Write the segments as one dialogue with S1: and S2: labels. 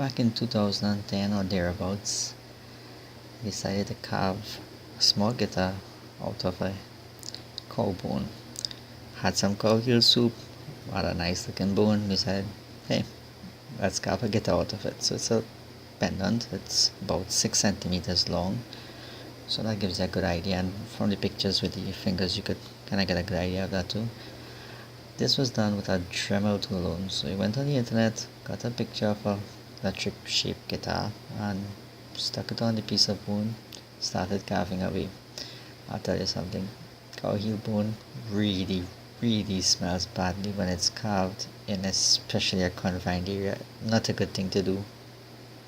S1: Back in 2010 or thereabouts, I decided to carve a small guitar out of a cow bone. Had some cow heel soup, had a nice looking bone. Decided, hey, let's carve a guitar out of it. So it's a pendant. It's about 6 centimeters long. So that gives you a good idea. And from the pictures with the fingers, you could kind of get a good idea of that too. This was done with a dremel tool alone. So we went on the internet, got a picture of a electric shaped guitar, and stuck it on the piece of bone, started carving away. I'll tell you something, cow heel bone really smells badly when it's carved in especially a confined area. Not a good thing to do.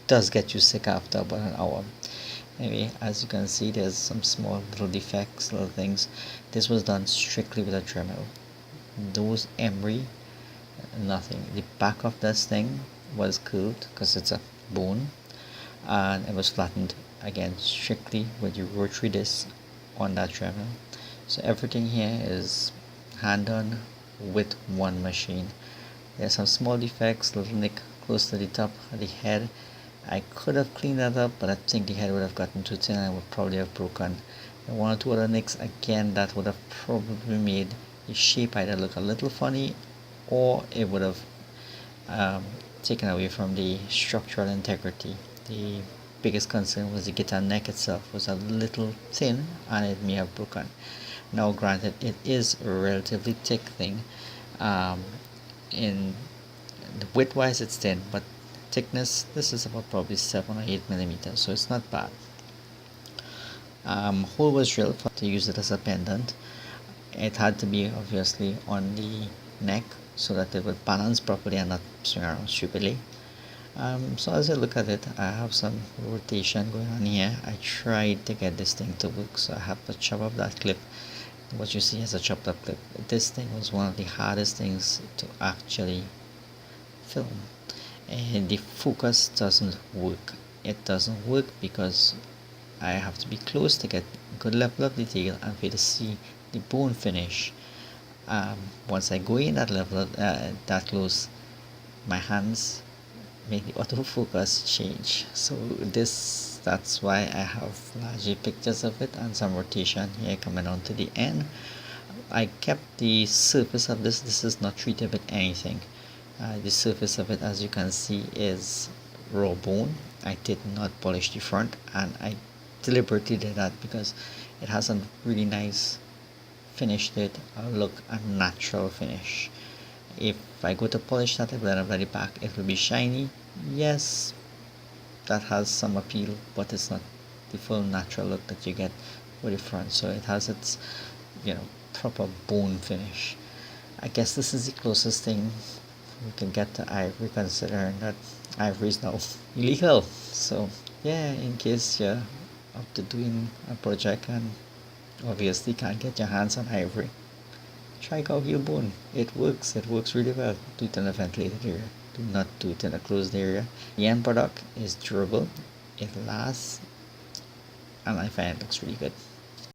S1: Does get you sick after about an hour. Anyway, as you can see, there's some small little defects, little things. This was done strictly with a dremel. Those emery, nothing. The back of this thing was curved because it's a bone, and it was flattened again strictly with the rotary disc on that dremel. So everything here is hand done with one machine. There's some small defects, little nick close to the top of the head. I could have cleaned that up, but I think the head would have gotten too thin and I would probably have broken. And one or two other nicks, again, that would have probably made the shape either look a little funny, or it would have taken away from the structural integrity. The biggest concern was the guitar neck itself was a little thin and it may have broken. Now granted, it is a relatively thick thing. In the width wise it's thin, but thickness, this is about probably 7 or 8 millimeters, so it's not bad. Hole was drilled to use it as a pendant. It had to be obviously on the neck so that it would balance properly and not swing around stupidly. So as I look at it, I have some rotation going on here. I tried to get this thing to work, so I have to chop up that clip. What you see is a chopped up clip. This thing was one of the hardest things to actually film, and the focus doesn't work. It doesn't work because I have to be close to get a good level of detail and for you to see the bone finish. Once I go in that level, that close, my hands make the autofocus change. So that's why I have largely pictures of it and some rotation here coming on to the end. I kept the surface of this is not treated with anything. The surface of it, as you can see, is raw bone. I did not polish the front, and I deliberately did that because it has a really nice finish to it, a look, a natural finish. If I go to polish that, then at the back it will be shiny. Yes, that has some appeal, but it's not the full natural look that you get with the front. So it has its proper bone finish. I guess this is the closest thing we can get to ivory, considering that ivory is now illegal. So yeah, in case you're up to doing a project and obviously can't get your hands on ivory, try cow heel bone. It works really well. Do it in a ventilated area, do not do it in a closed area. The end product is durable, it lasts, and I find it looks really good.